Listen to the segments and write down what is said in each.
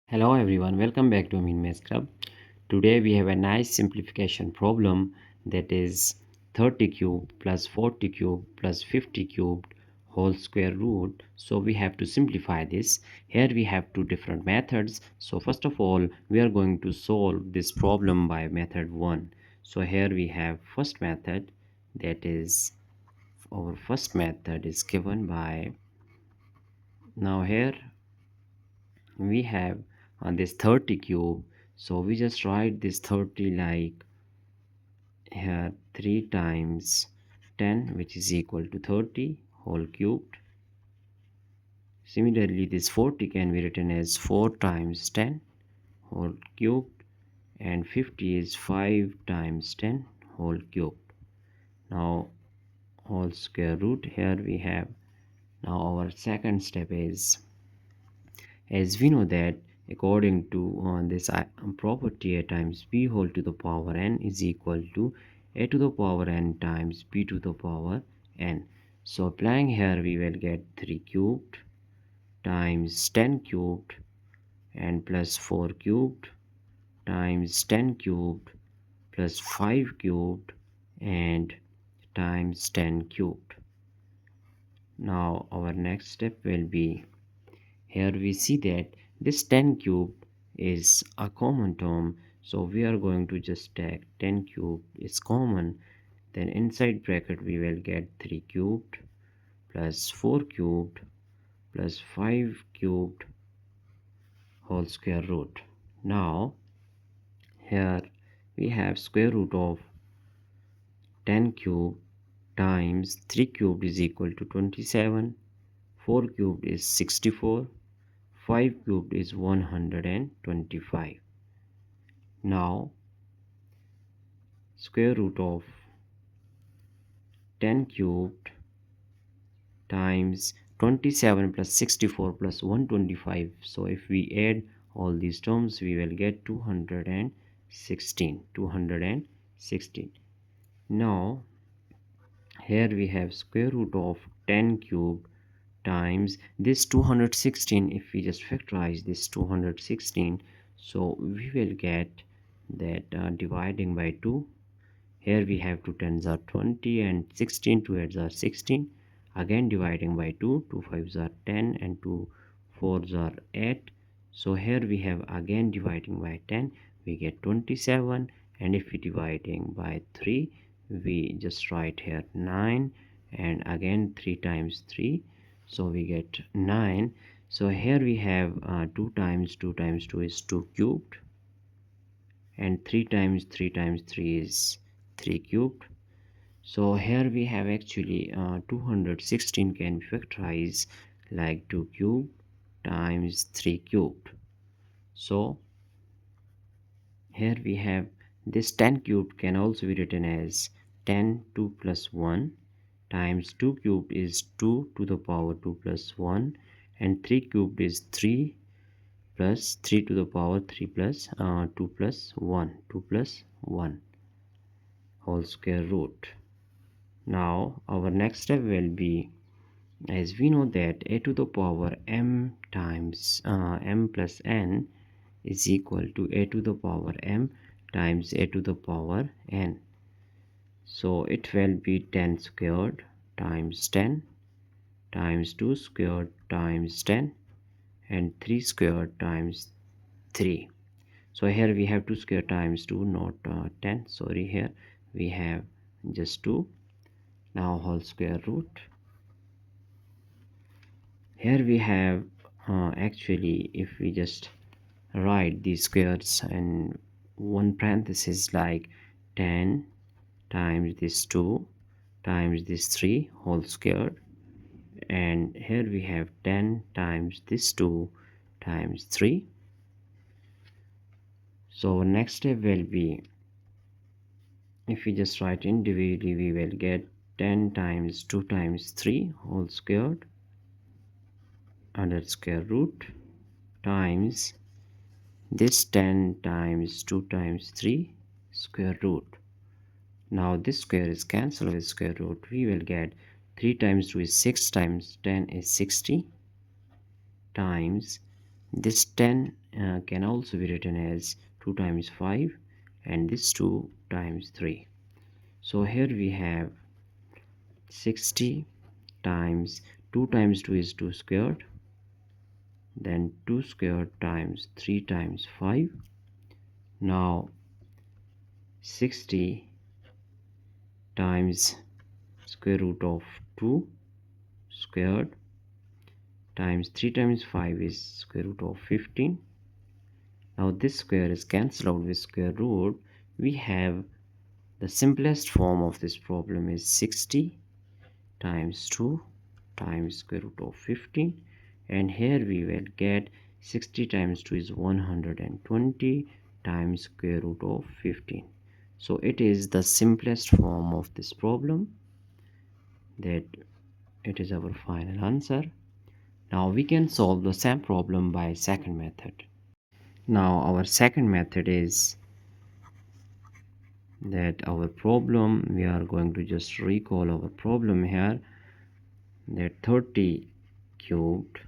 Hello everyone, welcome back to Amin Math Club. Today we have a nice simplification problem that is 30 cubed plus 40 cubed plus 50 cubed whole square root. So we have to simplify this. Here we have two different methods. So first of all, we are going to solve this problem by method 1. So here we have first method, that is our first method is given by, now here we have this 30 cube, so we just write this 30 like here 3 times 10, which is equal to 30 whole cubed. Similarly, this 40 can be written as 4 times 10 whole cubed, and 50 is 5 times 10 whole cubed. Now whole square root. Here we have, now our second step is, as we know that according to this property, a times b whole to the power n is equal to a to the power n times b to the power n. So applying here, we will get 3 cubed times 10 cubed and plus 4 cubed times 10 cubed plus 5 cubed and times 10 cubed. Now our next step will be, here we see that this 10 cubed is a common term, so we are going to just take 10 cubed is common, then inside bracket we will get 3 cubed plus 4 cubed plus 5 cubed whole square root. Now here we have square root of 10 cubed times 3 cubed is equal to 27, 4 cubed is 64, 5 cubed is 125. Now square root of 10 cubed times 27 plus 64 plus 125. So if we add all these terms, we will get 216. Now here we have square root of 10 cubed times this 216. If we just factorize this 216, so we will get that dividing by 2. Here we have 2 tens are 20 and 16, 2 8s are 16. Again dividing by 2, 2 5s are 10 and 2 4s are 8. So here we have again dividing by 10, we get 27, and if we dividing by 3, we just write here 9, and again 3 times 3, so we get 9. So here we have 2 times 2 times 2 is 2 cubed, and 3 times 3 times 3 is 3 cubed. So here we have actually 216 can be factorized like 2 cubed times 3 cubed. So here we have this 10 cubed can also be written as 10 2 plus 1 times 2 cubed is 2 to the power 2 plus 1, and 3 cubed is 3 plus 3 to the power 3 plus 2 plus 1, 2 plus 1 whole square root. Now our next step will be, as we know that a to the power m times m plus n is equal to a to the power m times a to the power n. So it will be 10 squared times 10 times 2 squared times 10 and 3 squared times 3. So here we have 2 squared times 2, not 10, sorry, here we have just 2. Now whole square root. Here we have actually, if we just write these squares in one parenthesis like 10 times this 2 times this 3 whole squared, and here we have 10 times this 2 times 3. So next step will be, if we just write individually, we will get 10 times 2 times 3 whole squared under square root times this 10 times 2 times 3 square root. Now this square is cancelled with square root. We will get 3 times 2 is 6 times 10 is 60 times this 10 can also be written as 2 times 5, and this 2 times 3. So here we have 60 times 2 times 2 is 2 squared, then 2 squared times 3 times 5. Now 60 times square root of 2 squared times 3 times 5 is square root of 15. Now this square is cancelled out with square root. We have the simplest form of this problem is 60 times 2 times square root of 15, and here we will get 60 times 2 is 120 times square root of 15. So it is the simplest form of this problem, that it is our final answer. Now we can solve the same problem by second method. Now our second method is that our problem, we are going to just recall our problem here, that 30 cubed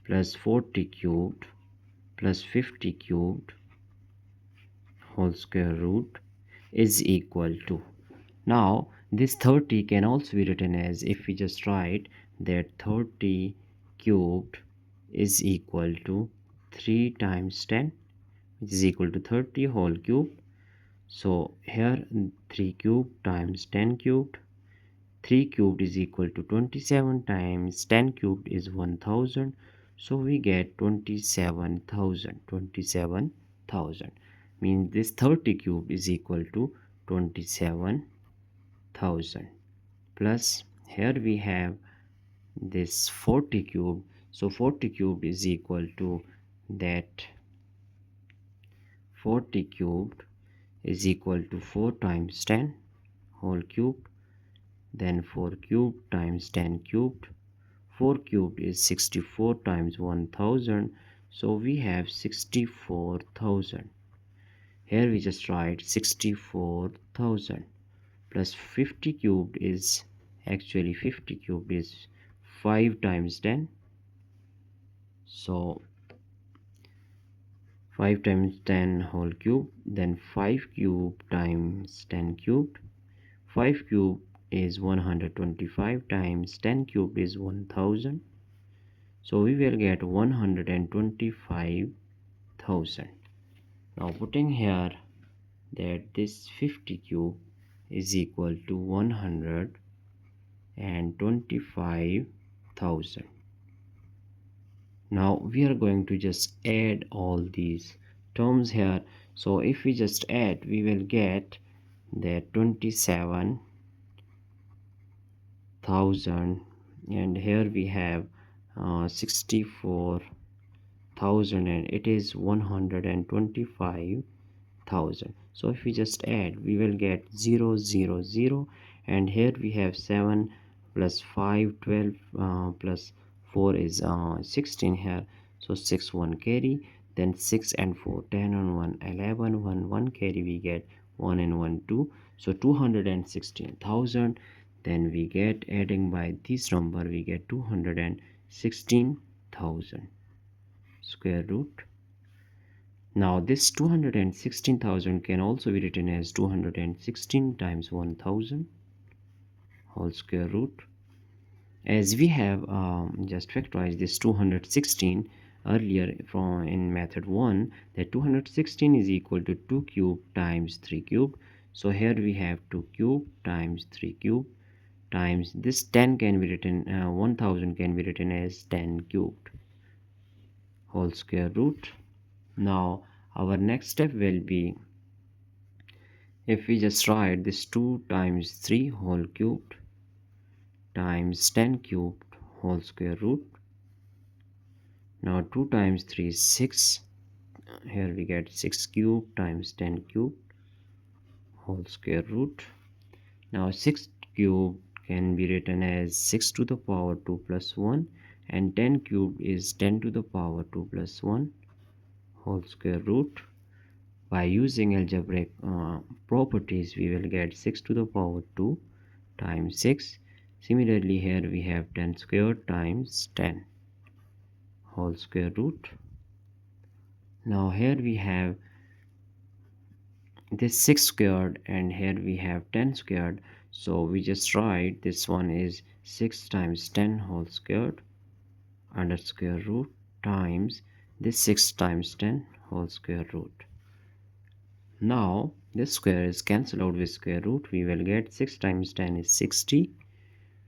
plus 40 cubed plus 50 cubed whole square root is equal to. Now this 30 can also be written as, if we just write that 30 cubed is equal to 3 times 10, which is equal to 30 whole cube. So here 3 cubed times 10 cubed, 3 cubed is equal to 27 times 10 cubed is 1000. So we get 27,000. Means this 30 cubed is equal to 27,000. Plus here we have this 40 cubed. So 40 cubed is equal to that 40 cubed is equal to 4 times 10 whole cubed, then 4 cubed times 10 cubed. 4 cubed is 64 times 1000. So we have 64,000. Here we just write 64,000 plus 50 cubed is, actually 50 cubed is 5 times 10. So 5 times 10 whole cube, then 5 cube times 10 cubed. 5 cube is 125 times 10 cubed is 1000. So we will get 125,000. Now putting here that this 50 cube is equal to 125,000. Now we are going to just add all these terms here. So if we just add, we will get that 27,000, and here we have 64,000, and it is 125,000. So if we just add, we will get 0 0 0, and here we have 7 plus 5 12 plus 4 is 16 here. So 6 1 carry, then 6 and 4 10 and 1 11, 1 1 carry, we get 1 and 1 2. So 216,000. Then we get, adding by this number, we get 216,000 square root. Now this 216,000 can also be written as 216 times 1000 whole square root. As we have just factorized this 216 earlier from in method 1, that 216 is equal to 2 cubed times 3 cubed. So here we have 2 cubed times 3 cubed times this 10 can be written, 1000 can be written as 10 cubed whole square root. Now our next step will be, if we just write this 2 times 3 whole cubed times 10 cubed whole square root. Now 2 times 3 is 6. Here we get 6 cubed times 10 cubed whole square root. Now 6 cubed can be written as 6 to the power 2 plus 1, and 10 cubed is 10 to the power 2 plus 1 whole square root. By using algebraic properties, we will get 6 to the power 2 times 6. Similarly, here we have 10 squared times 10 whole square root. Now here we have this 6 squared and here we have 10 squared, so we just write this one is 6 times 10 whole squared under square root times this 6 times 10 whole square root. Now this square is cancelled out with square root. We will get 6 times 10 is 60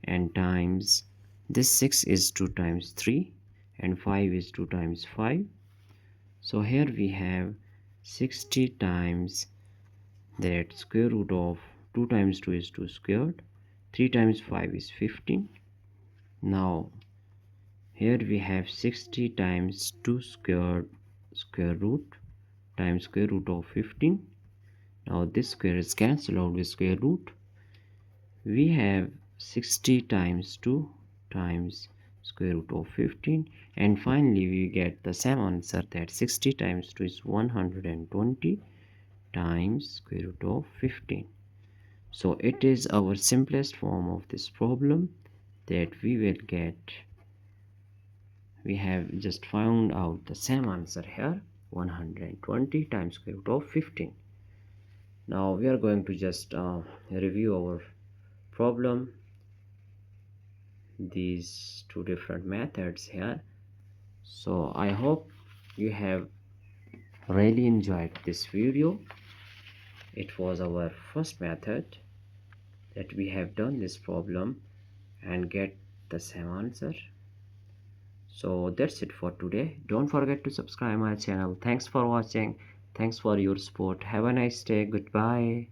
and times this 6 is 2 times 3 and 5 is 2 times 5. So here we have 60 times that square root of 2 times 2 is 2 squared, 3 times 5 is 15. Now here we have 60 times 2 squared square root times square root of 15. Now this square is cancelled out with square root. We have 60 times 2 times square root of 15, and finally we get the same answer, that 60 times 2 is 120 times square root of 15. So it is our simplest form of this problem that we will get. We have just found out the same answer here, 120 times square root of 15. Now we are going to just review our problem, these two different methods here. So I hope you have really enjoyed this video. It was our first method that we have done this problem and get the same answer. So that's it for today. Don't forget to subscribe my channel. Thanks for watching. Thanks for your support. Have a nice day. Goodbye.